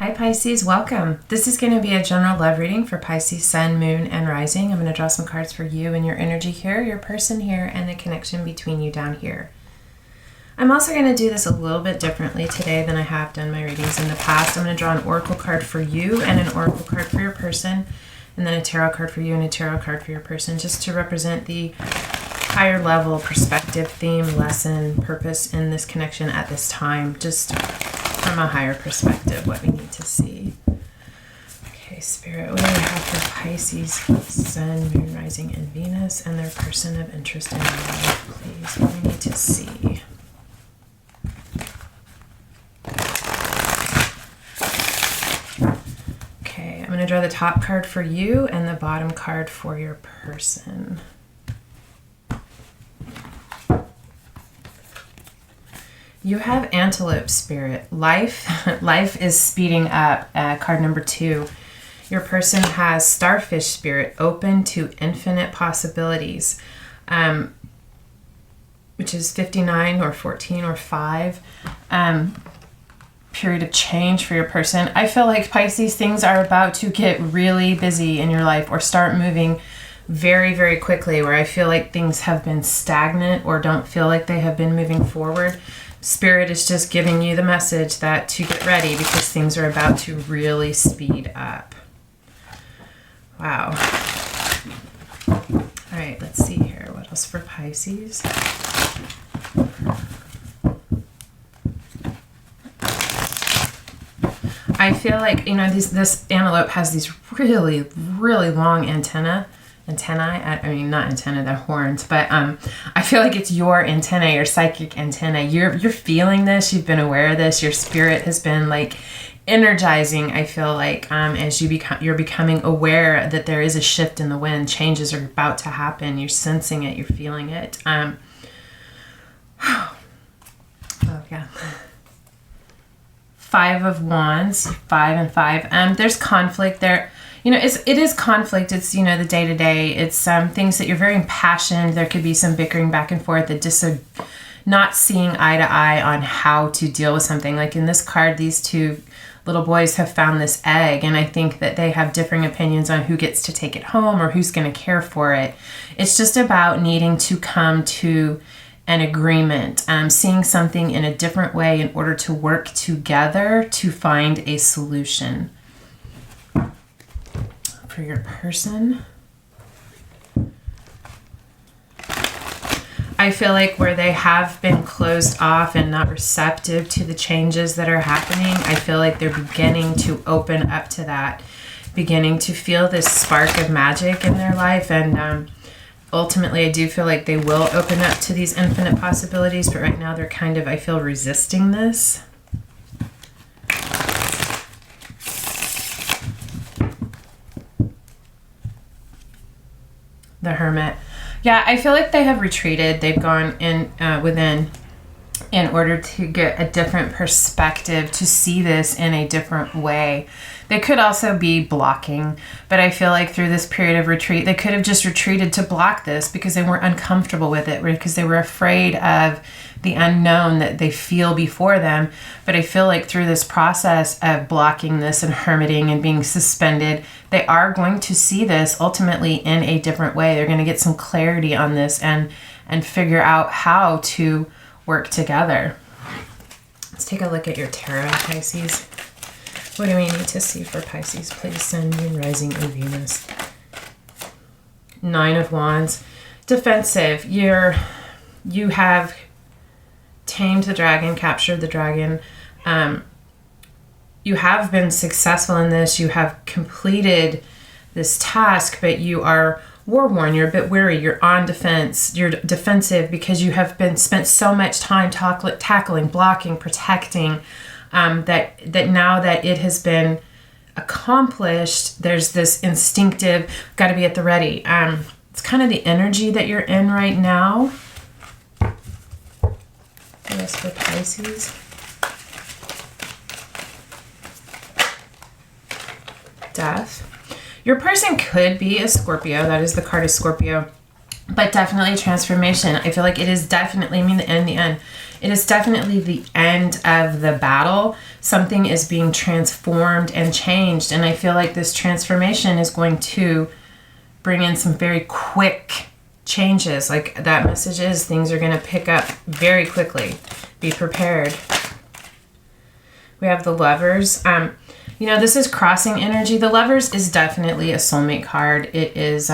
Hi Pisces, welcome. This is going to be a general love reading for Pisces, Sun, Moon, and Rising. I'm going to draw some cards for you and your energy here, your person here, and the connection between you down here. I'm also going to do this a little bit differently today than I have done my readings in the past. I'm going to draw an oracle card for you and an oracle card for your person, and then a tarot card for you and a tarot card for your person, just to represent the higher level perspective, theme, lesson, purpose in this connection at this time, just from a higher perspective, what we need to see. Okay, Spirit, what do we have for Pisces, Sun, Moon, Rising, and Venus, and their person of interest in your life, please? What do we need to see? Okay, I'm going to draw the top card for you and the bottom card for your person. You have Antelope, Spirit. Life is speeding up. Card number 2. Your person has Starfish, Spirit, open to infinite possibilities, which is 59 or 14 or 5. Period of change for your person. I feel like Pisces, things are about to get really busy in your life or start moving very, very quickly, where I feel like things have been stagnant or don't feel like they have been moving forward. Spirit is just giving you the message that to get ready because things are about to really speed up. Wow. All right, let's see here. What else for Pisces? I feel like, you know, this antelope has these really, really long antennae. I mean, not antenna, they're horns, but I feel like it's your antenna, your psychic antenna. You're feeling this, you've been aware of this, your spirit has been like energizing, I feel like, as you're becoming aware that there is a shift in the wind, changes are about to happen, you're sensing it, you're feeling it. Oh yeah. 5 of Wands, 5 and 5. There's conflict there. You know, it is conflict. It's, you know, the day-to-day. It's things that you're very impassioned. There could be some bickering back and forth, that just not seeing eye to eye on how to deal with something. Like in this card, these two little boys have found this egg, and I think that they have differing opinions on who gets to take it home or who's going to care for it. It's just about needing to come to an agreement, seeing something in a different way in order to work together to find a solution. For your person, I feel like where they have been closed off and not receptive to the changes that are happening, I feel like they're beginning to open up to that, beginning to feel this spark of magic in their life, and ultimately I do feel like they will open up to these infinite possibilities, but right now they're kind of, I feel, resisting this. The Hermit. Yeah, I feel like they have retreated. They've gone in within in order to get a different perspective, to see this in a different way. They could also be blocking, but I feel like through this period of retreat, they could have just retreated to block this because they weren't uncomfortable with it, because they were afraid of the unknown that they feel before them. But I feel like through this process of blocking this and hermiting and being suspended, they are going to see this ultimately in a different way. They're going to get some clarity on this and figure out how to work together. Let's take a look at your tarot, Pisces. What do we need to see for Pisces, please? Sun, Moon, Rising, and Venus. 9 of Wands. Defensive. You have tamed the dragon, captured the dragon. You have been successful in this. You have completed this task, but you are war-worn. You're a bit weary. You're on defense. You're defensive because you have spent so much time tackling, blocking, protecting, that now that it has been accomplished, there's this instinctive, got to be at the ready. It's kind of the energy that you're in right now. Yes, for Pisces. Death. Your person could be a Scorpio. That is the card of Scorpio. But definitely transformation. I feel like it is definitely, in the end, It is definitely the end of the battle. Something is being transformed and changed. And I feel like this transformation is going to bring in some very quick changes. Like that message is things are going to pick up very quickly. Be prepared. We have the Lovers. You know, this is crossing energy. The Lovers is definitely a soulmate card. It is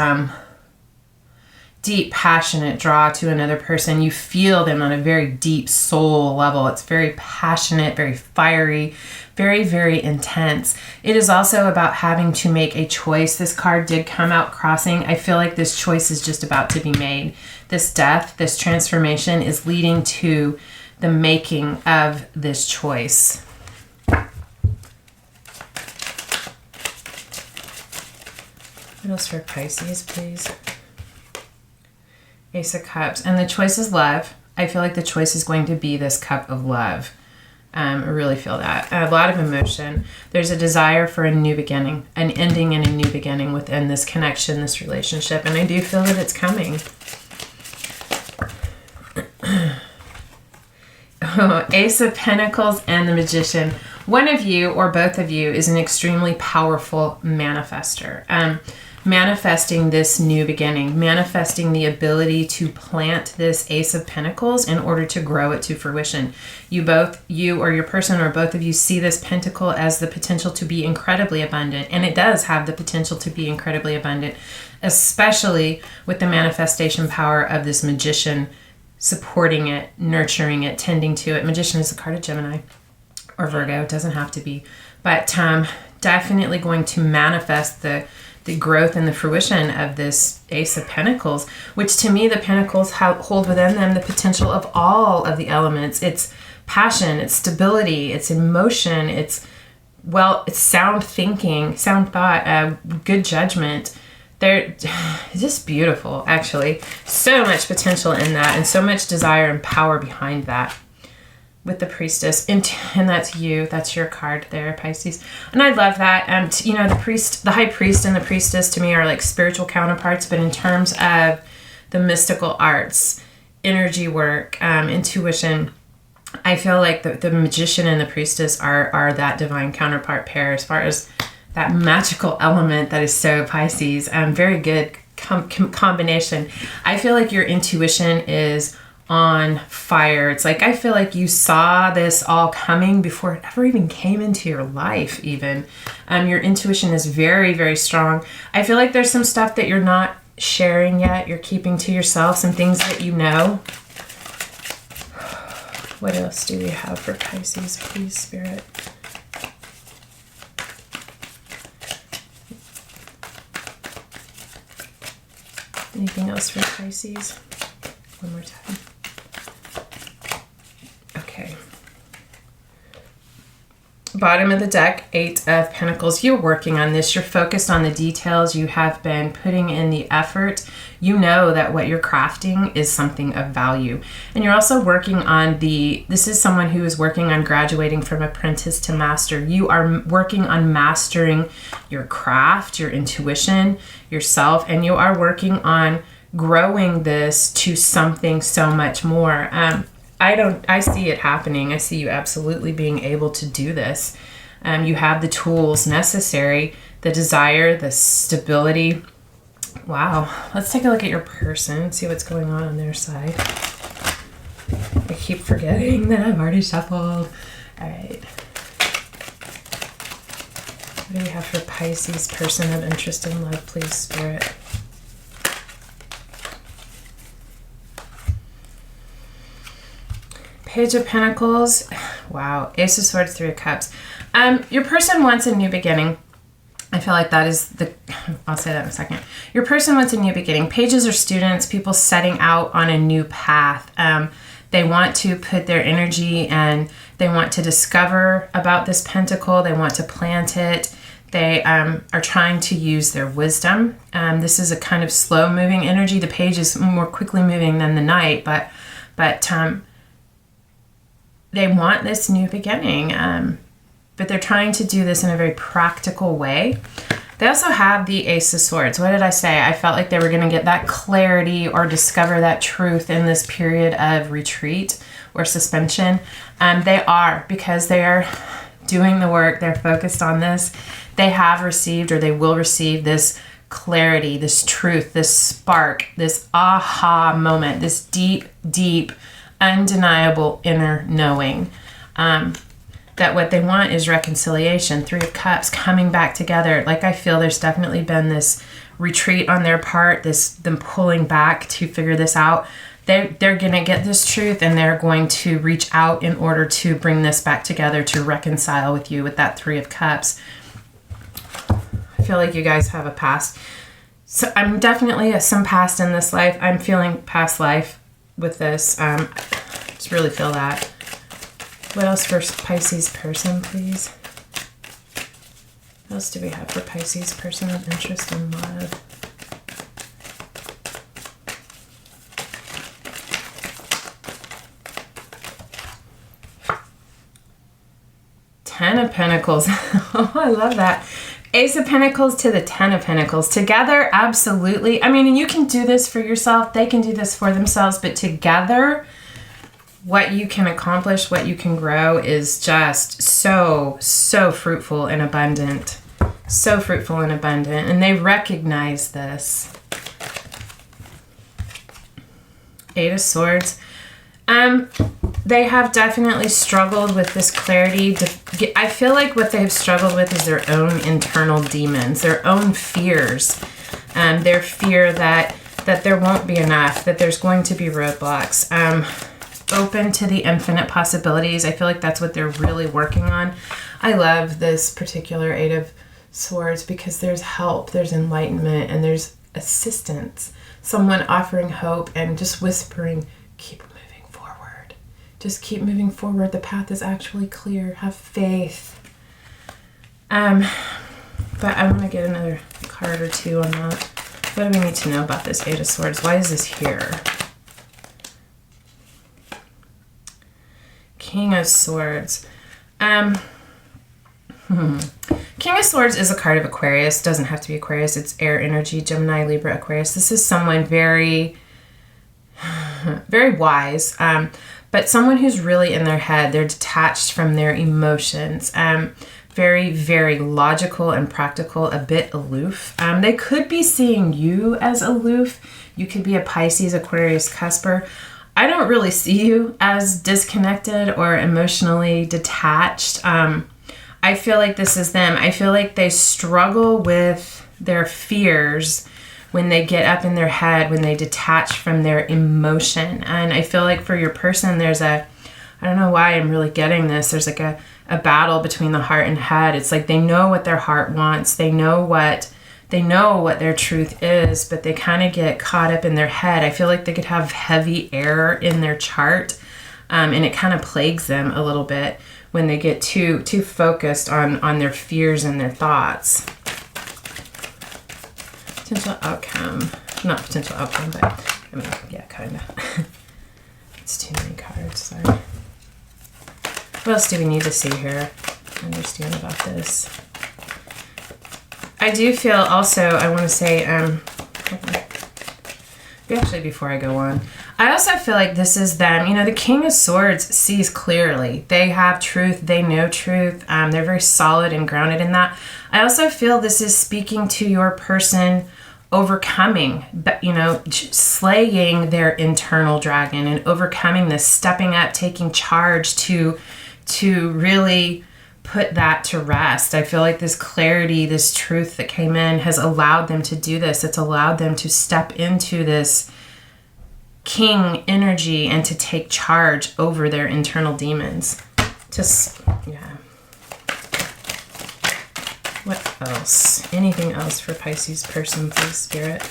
deep, passionate draw to another person. You feel them on a very deep soul level. It's very passionate, very fiery, very, very intense. It is also about having to make a choice. This card did come out crossing. I feel like this choice is just about to be made. This death, this transformation is leading to the making of this choice. What else for Pisces, please? Ace of Cups. And the choice is love. I feel like the choice is going to be this cup of love. I really feel that. A lot of emotion. There's a desire for a new beginning, an ending and a new beginning within this connection, this relationship. And I do feel that it's coming. Ace of Pentacles and the Magician. One of you or both of you is an extremely powerful manifester. Manifesting this new beginning, manifesting the ability to plant this Ace of Pentacles in order to grow it to fruition. You or your person or both of you see this pentacle as the potential to be incredibly abundant. And it does have the potential to be incredibly abundant, especially with the manifestation power of this Magician supporting it, nurturing it, tending to it. Magician is the card of Gemini or Virgo. It doesn't have to be. But definitely going to manifest the growth and the fruition of this Ace of Pentacles, which to me, the Pentacles hold within them the potential of all of the elements. It's passion, it's stability, it's emotion, it's sound thinking, sound thought, good judgment. They're just beautiful, actually. So much potential in that and so much desire and power behind that. With the Priestess, and that's you. That's your card there, Pisces. And I love that. You know, the High Priest and the Priestess to me are like spiritual counterparts, but in terms of the mystical arts, energy work, intuition, I feel like the Magician and the Priestess are that divine counterpart pair as far as that magical element that is so Pisces. Very good combination. I feel like your intuition is on fire. It's like I feel like you saw this all coming before it ever even came into your life even. Your intuition is very, very strong. I feel like there's some stuff that you're not sharing yet. You're keeping to yourself, some things that you know. What else do we have for Pisces, please, Spirit? Anything else for Pisces? One more time. Okay. Bottom of the deck, 8 of Pentacles. You're working on this. You're focused on the details. You have been putting in the effort. You know that what you're crafting is something of value. And you're also working on this is someone who is working on graduating from apprentice to master. You are working on mastering your craft, your intuition, yourself, and you are working on growing this to something so much more. I see it happening. I see you absolutely being able to do this. You have the tools necessary, the desire, the stability. Wow. Let's take a look at your person, see what's going on their side. I keep forgetting that I've already shuffled. All right. What do we have for Pisces, person of interest and love, please, Spirit? Page of Pentacles. Wow. Ace of Swords, 3 of Cups. Your person wants a new beginning. I feel like that is I'll say that in a second. Your person wants a new beginning. Pages are students, people setting out on a new path. They want to put their energy and they want to discover about this pentacle. They want to plant it. They are trying to use their wisdom. This is a kind of slow moving energy. The page is more quickly moving than the knight, but they want this new beginning, but they're trying to do this in a very practical way. They also have the Ace of Swords. What did I say? I felt like they were going to get that clarity or discover that truth in this period of retreat or suspension. They are, because they are doing the work, they're focused on this. They have received, or they will receive, this clarity, this truth, this spark, this aha moment, this deep, deep, undeniable inner knowing. That what they want is reconciliation. 3 of Cups, coming back together. Like, I feel there's definitely been this retreat on their part, them pulling back to figure this out. They're going to get this truth, and they're going to reach out in order to bring this back together, to reconcile with you with that 3 of Cups. I feel like you guys have a past. So I'm definitely some past in this life. I'm feeling past life with this. Just really feel that. What else for Pisces person, please? What else do we have for Pisces person of interest and love? Ten of Pentacles. Oh, I love that. Ace of Pentacles to the 10 of Pentacles. Together, absolutely. I mean, and you can do this for yourself. They can do this for themselves. But together, what you can accomplish, what you can grow is just so, so fruitful and abundant. So fruitful and abundant. And they recognize this. 8 of Swords. They have definitely struggled with this clarity. I feel like what they've struggled with is their own internal demons, their own fears. Their fear that there won't be enough, that there's going to be roadblocks. Open to the infinite possibilities. I feel like that's what they're really working on. I love this particular 8 of Swords because there's help, there's enlightenment, and there's assistance. Someone offering hope and just whispering, keep moving forward. Just keep moving forward. The path is actually clear. Have faith. But I want to get another card or two on that. What do we need to know about this 8 of Swords? Why is this here? King of Swords. King of Swords is a card of Aquarius. Doesn't have to be Aquarius. It's air energy, Gemini, Libra, Aquarius. This is someone very, very wise, but someone who's really in their head. They're detached from their emotions. Very, very logical and practical, a bit aloof. They could be seeing you as aloof. You could be a Pisces, Aquarius, Cusper. I don't really see you as disconnected or emotionally detached. I feel like this is them. I feel like they struggle with their fears when they get up in their head, when they detach from their emotion. And I feel like for your person, there's I don't know why I'm really getting this. There's like a battle between the heart and head. It's like they know what their heart wants. They know what their truth is, but they kind of get caught up in their head. I feel like they could have heavy air in their chart, and it kind of plagues them a little bit when they get too focused on their fears and their thoughts. Potential outcome. Not potential outcome, but I mean, yeah, kind of. It's too many cards, sorry. What else do we need to see here? Understand about this. I do feel also, I want to say, actually before I go on, I also feel like this is them. You know, the King of Swords sees clearly. They have truth. They know truth. They're very solid and grounded in that. I also feel this is speaking to your person overcoming, you know, slaying their internal dragon and overcoming this, stepping up, taking charge to really put that to rest. I feel like this clarity, this truth that came in has allowed them to do this. It's allowed them to step into this king energy and to take charge over their internal demons. Just, yeah. What else? Anything else for Pisces person, please, Spirit?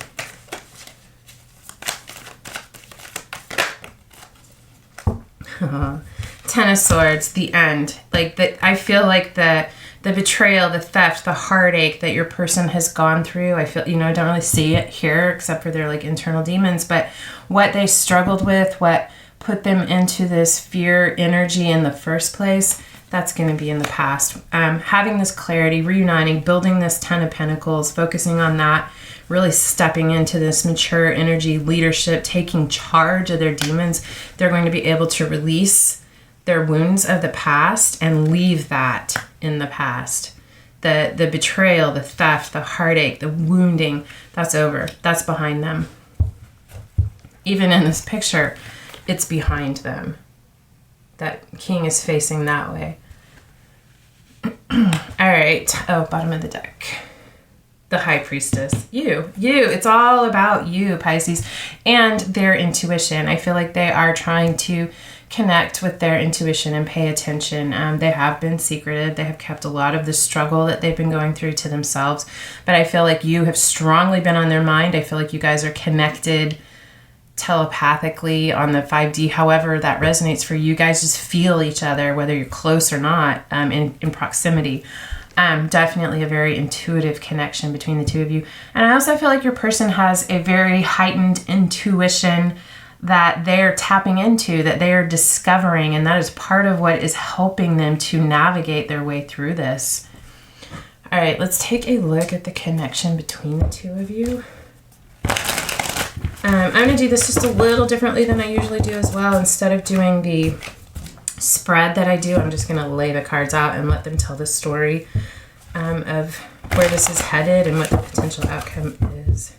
Ten of Swords, the end. Like that, I feel like the betrayal, the theft, the heartache that your person has gone through. I feel, you know, I don't really see it here except for their like internal demons, but what they struggled with, what put them into this fear energy in the first place, that's going to be in the past. Having this clarity, reuniting, building this 10 of Pentacles, focusing on that, really stepping into this mature energy, leadership, taking charge of their demons. They're going to be able to release their wounds of the past and leave that in the past. The betrayal, the theft, the heartache, the wounding, that's over. That's behind them. Even in this picture, it's behind them. That king is facing that way. All right. Oh, bottom of the deck. The High Priestess. You. It's all about you, Pisces, and their intuition. I feel like they are trying to connect with their intuition and pay attention. They have been secretive. They have kept a lot of the struggle that they've been going through to themselves. But I feel like you have strongly been on their mind. I feel like you guys are connected telepathically on the 5D, however that resonates for you. Guys just feel each other, whether you're close or not, in proximity. Definitely a very intuitive connection between the two of you. And I also feel like your person has a very heightened intuition that they're tapping into, that they are discovering, and that is part of what is helping them to navigate their way through this. All right, let's take a look at the connection between the two of you. I'm going to do this just a little differently than I usually do as well. Instead of doing the spread that I do, I'm just going to lay the cards out and let them tell the story of where this is headed and what the potential outcome is.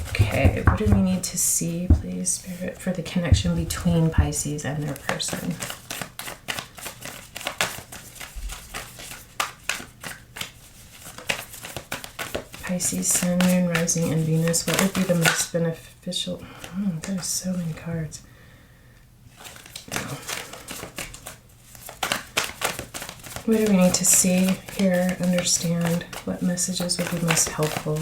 Okay, what do we need to see, please, Spirit, for the connection between Pisces and their person? Pisces, Sun, Moon, Rising, and Venus. What would be the most beneficial? Oh, there's so many cards. What do we need to see, hear, understand? What messages would be most helpful?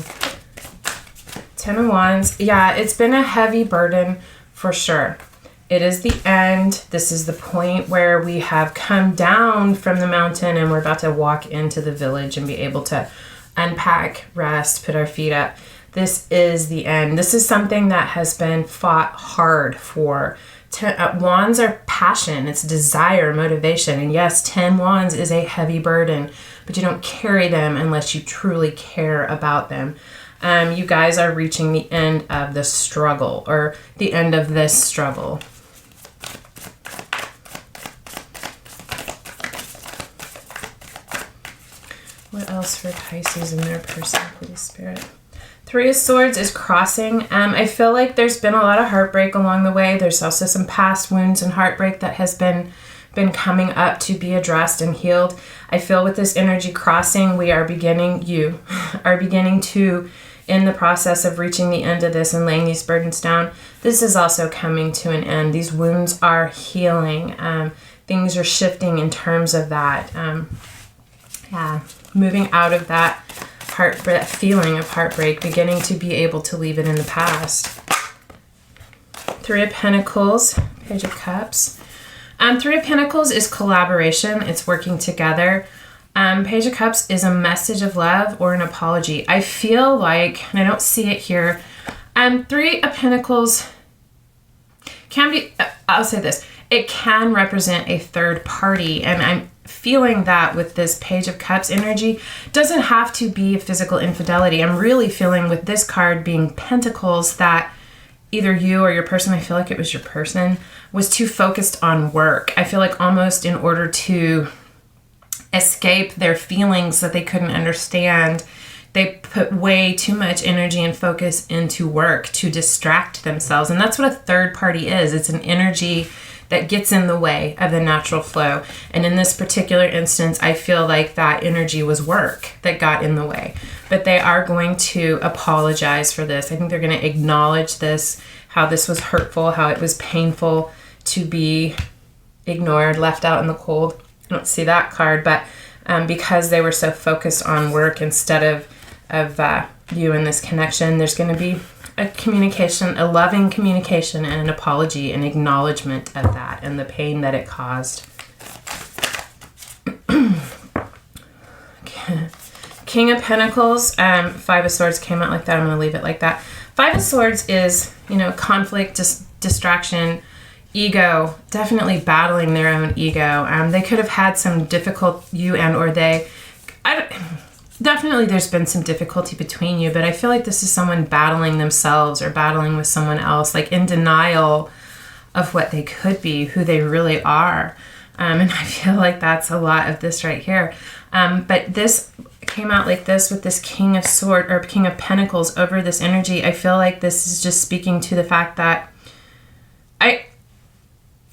10 of Wands. Yeah, it's been a heavy burden for sure. It is the end. This is the point where we have come down from the mountain and we're about to walk into the village and be able to unpack, rest, put our feet up. This is the end. This is something that has been fought hard for. Wands are passion, it's desire, motivation. And yes, 10 Wands is a heavy burden, but you don't carry them unless you truly care about them. You guys are reaching the end of the struggle, or the end of this struggle. What else for Pisces and their person, please, Spirit? 3 of Swords is crossing. I feel like there's been a lot of heartbreak along the way. There's also some past wounds and heartbreak that has been coming up to be addressed and healed. I feel with this energy crossing, you are beginning to, in the process of reaching the end of this and laying these burdens down, this is also coming to an end. These wounds are healing. Things are shifting in terms of that. Moving out of that feeling of heartbreak, beginning to be able to leave it in the past. 3 of Pentacles, Page of Cups. 3 of Pentacles is collaboration. It's working together. Page of Cups is a message of love or an apology. I feel like, and I don't see it here, 3 of Pentacles can be, I'll say this, it can represent a third party, and I'm feeling that with this Page of Cups energy. Doesn't have to be physical infidelity. I'm really feeling with this card being Pentacles that either you or your person, I feel like it was your person, was too focused on work. I feel like almost in order to escape their feelings that they couldn't understand, they put way too much energy and focus into work to distract themselves. And that's what a third party is. It's an energy that gets in the way of the natural flow. And in this particular instance, I feel like that energy was work that got in the way. But they are going to apologize for this. I think they're going to acknowledge this, how this was hurtful, how it was painful to be ignored, left out in the cold. I don't see that card, but because they were so focused on work instead of you in this connection, there's going to be a communication, a loving communication, and an apology, an acknowledgement of that and the pain that it caused. King of Pentacles, 5 of Swords came out like that. I'm going to leave it like that. 5 of Swords is conflict, distraction, ego, definitely battling their own ego. They could have had some difficult, definitely there's been some difficulty between you, but I feel like this is someone battling themselves or battling with someone else, like in denial of what they could be, who they really are. And I feel like that's a lot of this right here. But this came out like this with this King of Pentacles over this energy. I feel like this is just speaking to the fact that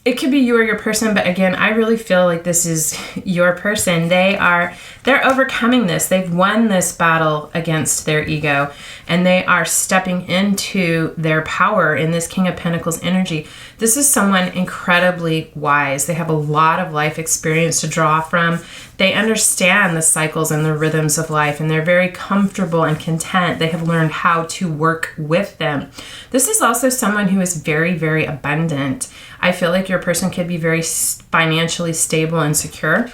it could be you or your person, but again, I really feel like this is your person. They're overcoming this. They've won this battle against their ego, and they are stepping into their power in this King of Pentacles energy. This is someone incredibly wise. They have a lot of life experience to draw from. They understand the cycles and the rhythms of life, and they're very comfortable and content. They have learned how to work with them. This is also someone who is very, very abundant. I feel like your person could be very financially stable and secure,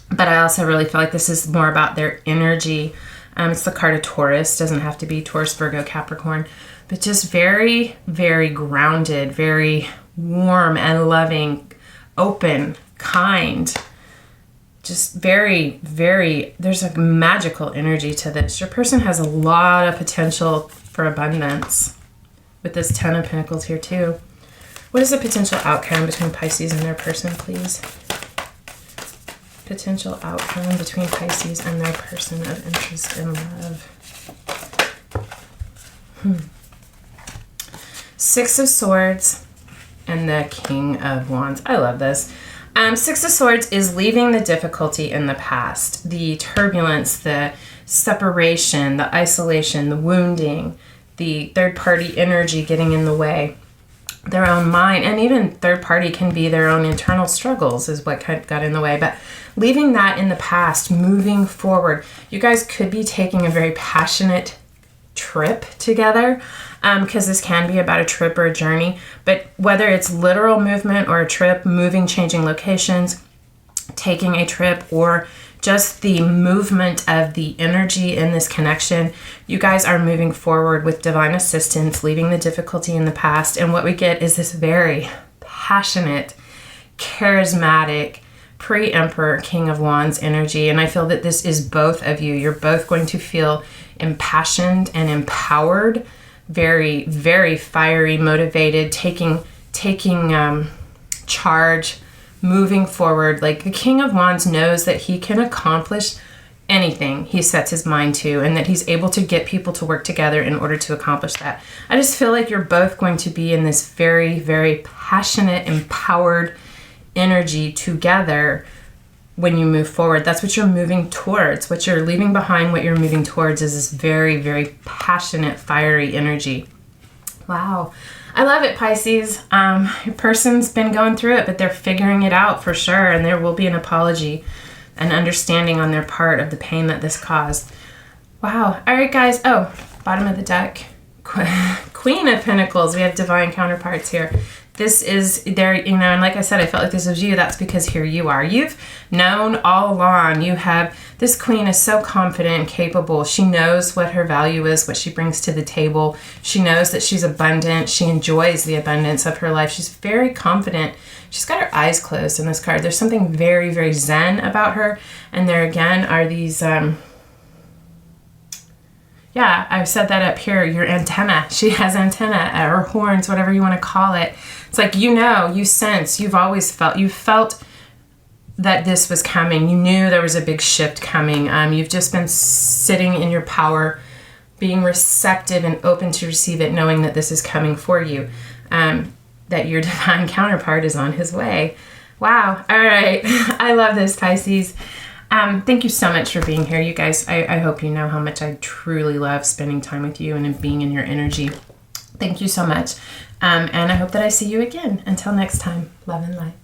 but I also really feel like this is more about their energy. It's the card of Taurus. Doesn't have to be Taurus, Virgo, Capricorn, but just very, very grounded, very warm and loving, open, kind. Just very, very, there's a magical energy to this. Your person has a lot of potential for abundance with this Ten of Pentacles here too. What is the potential outcome between Pisces and their person, please? Potential outcome between Pisces and their person of interest in love. Six of Swords and the King of Wands. I love this. Six of Swords is leaving the difficulty in the past, the turbulence, the separation, the isolation, the wounding, the third-party energy getting in the way, their own mind, and even third party can be their own internal struggles is what got in the way. But leaving that in the past, moving forward. You guys could be taking a very passionate trip together, because this can be about a trip or a journey. But whether it's literal movement or a trip, moving, changing locations, taking a trip, or just the movement of the energy in this connection, you guys are moving forward with divine assistance, leaving the difficulty in the past. And what we get is this very passionate, charismatic, pre-Emperor, King of Wands energy. And I feel that this is both of you. You're both going to feel impassioned and empowered, very, very fiery, motivated, taking charge, moving forward. Like the King of Wands knows that he can accomplish anything he sets his mind to, and that he's able to get people to work together in order to accomplish that. I just feel like you're both going to be in this very, very passionate, empowered energy together when you move forward. That's what you're moving towards. What you're leaving behind, what you're moving towards is this very, very passionate, fiery energy. Wow. I love it, Pisces. Your person's been going through it, but they're figuring it out for sure. And there will be an apology, an understanding on their part of the pain that this caused. Wow. All right, guys. Oh, bottom of the deck. Queen of Pentacles. We have divine counterparts here. This is there, and like I said, I felt like this was you. That's because here you are. You've known all along. This queen is so confident and capable. She knows what her value is, what she brings to the table. She knows that she's abundant. She enjoys the abundance of her life. She's very confident. She's got her eyes closed in this card. There's something very, very zen about her. And there again are these, yeah, I've said that up here, your antenna. She has antenna or horns, whatever you want to call it. It's like, you sense, you felt that this was coming. You knew there was a big shift coming. You've just been sitting in your power, being receptive and open to receive it, knowing that this is coming for you, that your divine counterpart is on his way. Wow. All right. I love this, Pisces. Thank you so much for being here, you guys. I hope you know how much I truly love spending time with you and being in your energy. Thank you so much. And I hope that I see you again. Until next time, love and light.